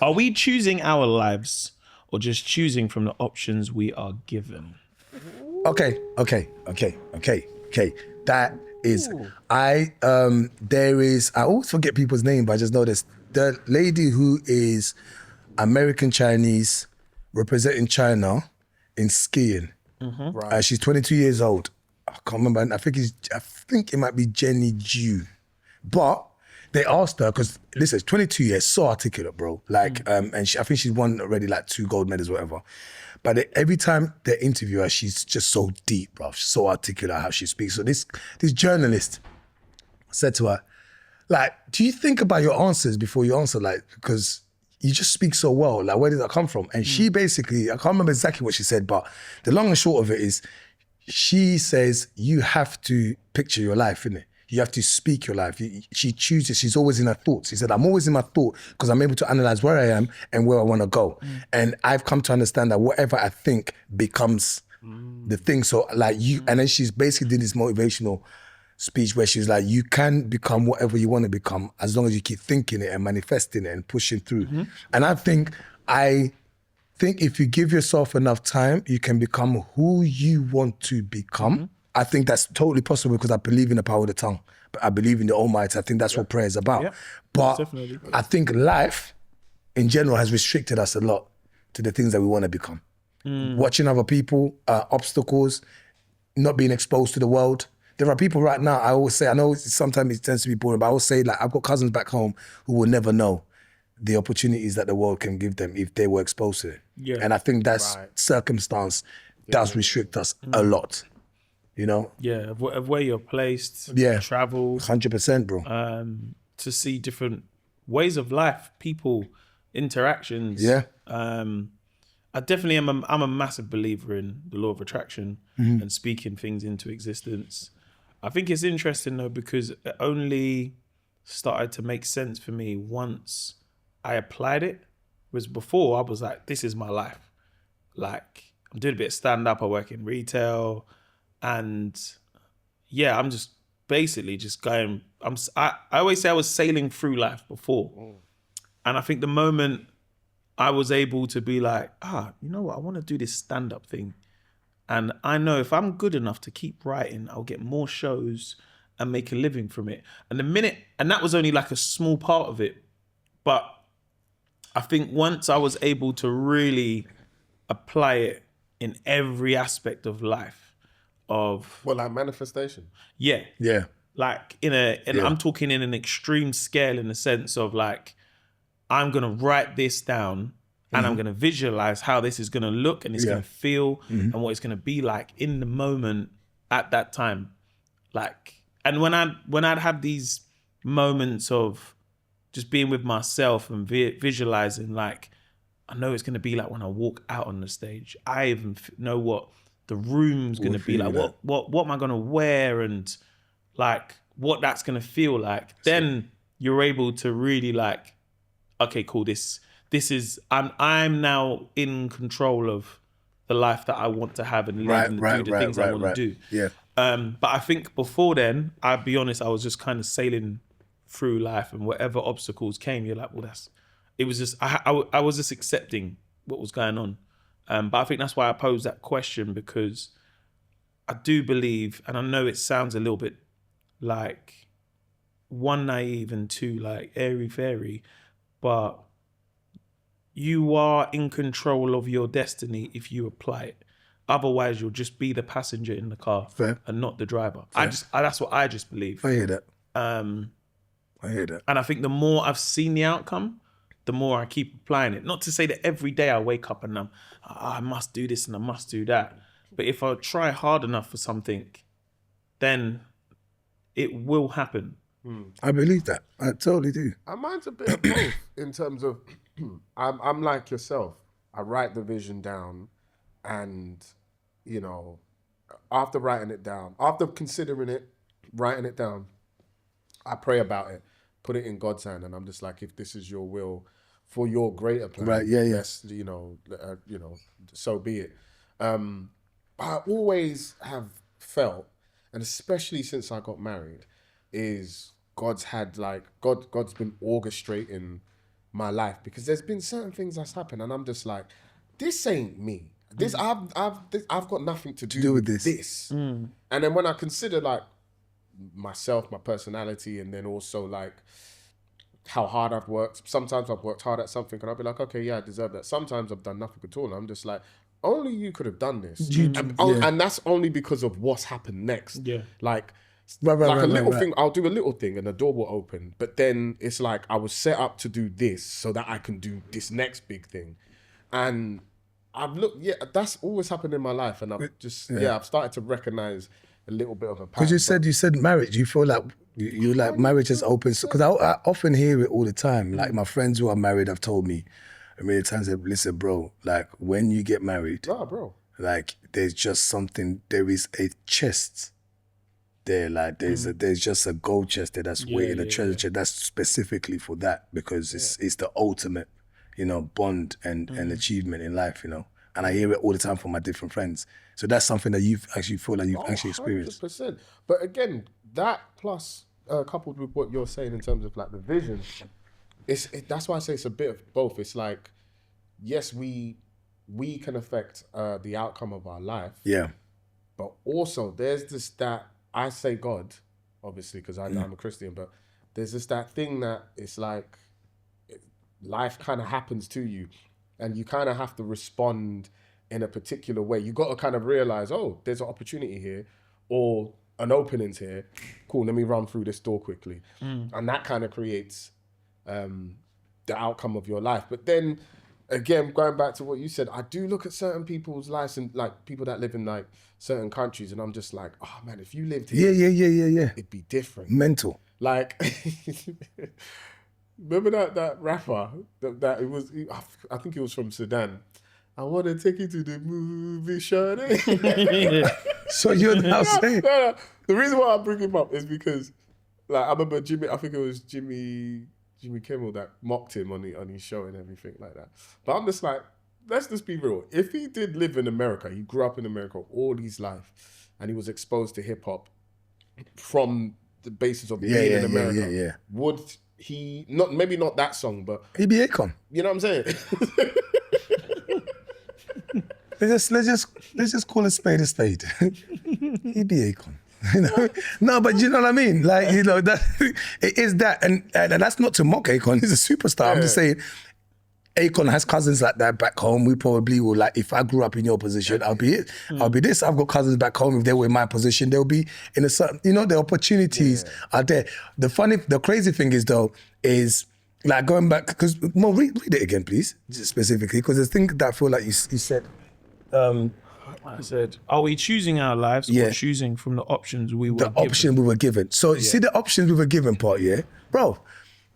Are we choosing our lives or just choosing from the options we are given? Okay. That is, there is, I always forget people's name, but I just know this. The lady who is American Chinese representing China in skiing. Right. She's 22 years old. I can't remember. I think it might be Jenny Ju. But they asked her, because listen, 22 years, so articulate, bro. Like, and I think she's won already like 2 gold medals, whatever. But every time they interview her, she's just so deep, bro. She's so articulate how she speaks. So this journalist said to her, like, do you think about your answers before you answer? Like, because you just speak so well. Like, where did that come from? And she basically, I can't remember exactly what she said, but the long and short of it is, she says you have to picture your life, innit? You have to speak your life. She chooses, she's always in her thoughts. She said, I'm always in my thought because I'm able to analyze where I am and where I want to go. And I've come to understand that whatever I think becomes the thing. So like and then she's basically did this motivational speech where she's like, you can become whatever you want to become as long as you keep thinking it and manifesting it and pushing through. And I think if you give yourself enough time, you can become who you want to become. I think that's totally possible because I believe in the power of the tongue. But I believe in the Almighty. I think that's what prayer is about. Yeah, but definitely. I think life in general has restricted us a lot to the things that we want to become. Watching other people, obstacles, not being exposed to the world. There are people right now, I always say, I know sometimes it tends to be boring, but I always say, like, I've got cousins back home who will never know the opportunities that the world can give them if they were exposed to it. Yeah. And I think that's circumstance does restrict us a lot, you know? Yeah, of where you're placed, Yeah. travel, 100%, bro. to see different ways of life, people, interactions. Yeah. I definitely am. I'm a massive believer in the law of attraction and speaking things into existence. I think it's interesting though because it only started to make sense for me once I applied it. Whereas before I was like, this is my life. Like I'm doing a bit of stand up. I work in retail, and yeah, I'm just basically just going. I always say I was sailing through life before, and I think the moment I was able to be like, you know what? I want to do this stand-up thing. And I know if I'm good enough to keep writing, I'll get more shows and make a living from it. And and that was only like a small part of it. But I think once I was able to really apply it in every aspect of life, like manifestation. Yeah. Like I'm talking in an extreme scale in the sense of like, I'm going to write this down and I'm going to visualize how this is going to look and it's going to feel and what it's going to be like in the moment at that time. Like, and when I'd have these moments of just being with myself and visualizing, like, I know it's going to be like when I walk out on the stage. I even know what the room's going to be like. What am I going to wear and like what that's going to feel like. Then you're able to really like, okay, cool. This is I'm now in control of the life that I want to have and live and do the things I want to do. Yeah. But I think before then, I'll be honest, I was just kind of sailing through life, and whatever obstacles came, you're like, well, it was just I was just accepting what was going on. But I think that's why I posed that question, because I do believe, and I know it sounds a little bit like one, naive, and two, like airy fairy, but you are in control of your destiny if you apply it. Otherwise, you'll just be the passenger in the car and not the driver. That's what I just believe. I hear that. I hear that. And I think the more I've seen the outcome, the more I keep applying it. Not to say that every day I wake up and I must do this and I must do that. But if I try hard enough for something, then it will happen. I believe that. I totally do. Mine's a bit of both in terms of I'm like yourself. I write the vision down, and you know, after writing it down, after considering it, writing it down, I pray about it, put it in God's hand, and I'm just like, if this is your will for your greater plan, right? Yeah. Yes, so be it. I always have felt, and especially since I got married, is God's been orchestrating my life, because there's been certain things that's happened and I'm just like, this ain't me. I've got nothing to do with this. And then when I consider like myself, my personality, and then also like how hard I've worked. Sometimes I've worked hard at something and I'll be like, okay, yeah, I deserve that. Sometimes I've done nothing at all. And I'm just like, only you could have done this. And that's only because of what's happened next. Yeah. Like a little thing, I'll do a little thing and the door will open. But then it's like, I was set up to do this so that I can do this next big thing. And that's always happened in my life. And I've just, I've started to recognize a little bit of a pattern. Because you said marriage, you feel like you like marriage has opened. Because I often hear it all the time. Like my friends who are married have told me a million times, listen, bro, like when you get married, like there's just something, there is a chest there, like there's just a gold chest there that's waiting, a treasure chest that's specifically for that, because it's the ultimate, bond and achievement in life, And I hear it all the time from my different friends. So that's something that you've actually feel like you've actually experienced. 100%. But again, that plus coupled with what you're saying in terms of like the vision, that's why I say it's a bit of both. It's like, yes, we can affect the outcome of our life. Yeah. But also there's this, that I say God, obviously, because I'm a Christian, but there's this, that thing that it's like life kind of happens to you and you kind of have to respond in a particular way. You got to kind of realize, oh, there's an opportunity here or an opening's here. Cool, let me run through this door quickly. And that kind of creates the outcome of your life. But then again, going back to what you said, I do look at certain people's lives and like people that live in like certain countries and I'm just like, oh man, if you lived here, it'd be different. Mental. Like, remember that rapper that it was, I think he was from Sudan. I want to take you to the movie, Shawty. So you're now saying? No. The reason why I bring him up is because, like, I remember I think it was Jimmy Kimmel that mocked him on his show and everything like that. But I'm just like, let's just be real. If he did live in America, he grew up in America all his life, and he was exposed to hip hop from the basis of being in America, would he not? Maybe not that song, but he'd be Akon. You know what I'm saying? Let's just call a spade a spade. He'd be Akon. No, but you know what I mean? Like, that it is that, and that's not to mock Akon. He's a superstar. I'm just saying, Akon has cousins like that back home. We probably will, like, if I grew up in your position, I'll be it. I'll be this. I've got cousins back home. If they were in my position, they'll be in a certain, the opportunities are there. The crazy thing is though, is like going back, because Mo, read it again, please, specifically, because the thing that I feel like you said. I said, are we choosing our lives or choosing from the options we were given? The option we were given. So you see the options we were given part, bro.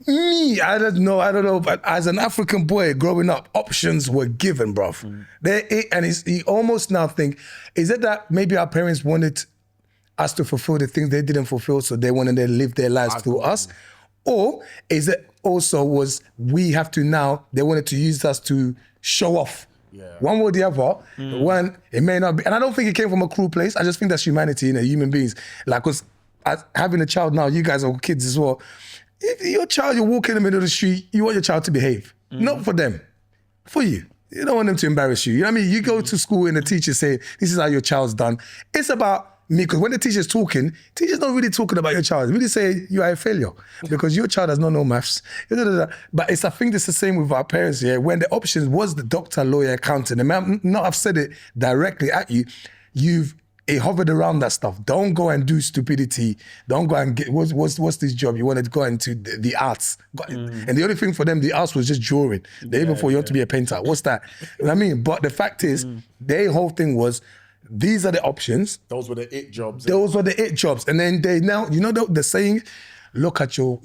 Me, I don't know, but as an African boy growing up, options were given, bro. You almost now think, is it that maybe our parents wanted us to fulfill the things they didn't fulfill, so they wanted to live their lives through us? Or is it also was we have to now, they wanted to use us to show off? One or the other. One, it may not be, and I don't think it came from a cruel place. I just think that's humanity, human beings. Like, because having a child now, you guys are kids as well. If your child, you're walking in the middle of the street, you want your child to behave. Not for them, for you. You don't want them to embarrass you. You know what I mean? You go to school and the teacher say, this is how your child's done. It's about me, because when the teacher's talking, teacher's not really talking about your child. They really say you are a failure because your child does not know maths. But I think it's the same with our parents here. When the options was the doctor, lawyer, accountant, and may not have said it directly at you, it hovered around that stuff. Don't go and do stupidity. Don't go and get, what's this job? You wanted to go into the arts. And the only thing for them, the arts was just drawing. They even thought you want to be a painter. What's that? You know what I mean? But the fact is, their whole thing was, these are the options. Those were the it jobs. Those were the it jobs. And then they now, the saying, look at your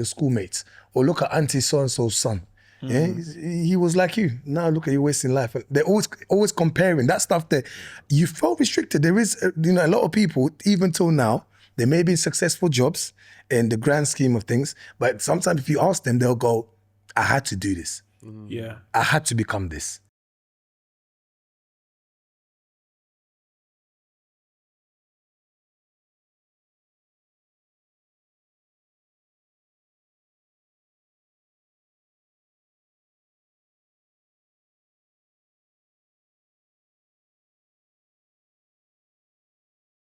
schoolmates, or look at Auntie so-and-so's son. Yeah, he was like you. Now look at you wasting life. They're always comparing that stuff. That you felt restricted. There is, a lot of people, even till now, they may be in successful jobs in the grand scheme of things, but sometimes if you ask them, they'll go, I had to do this. Yeah, I had to become this.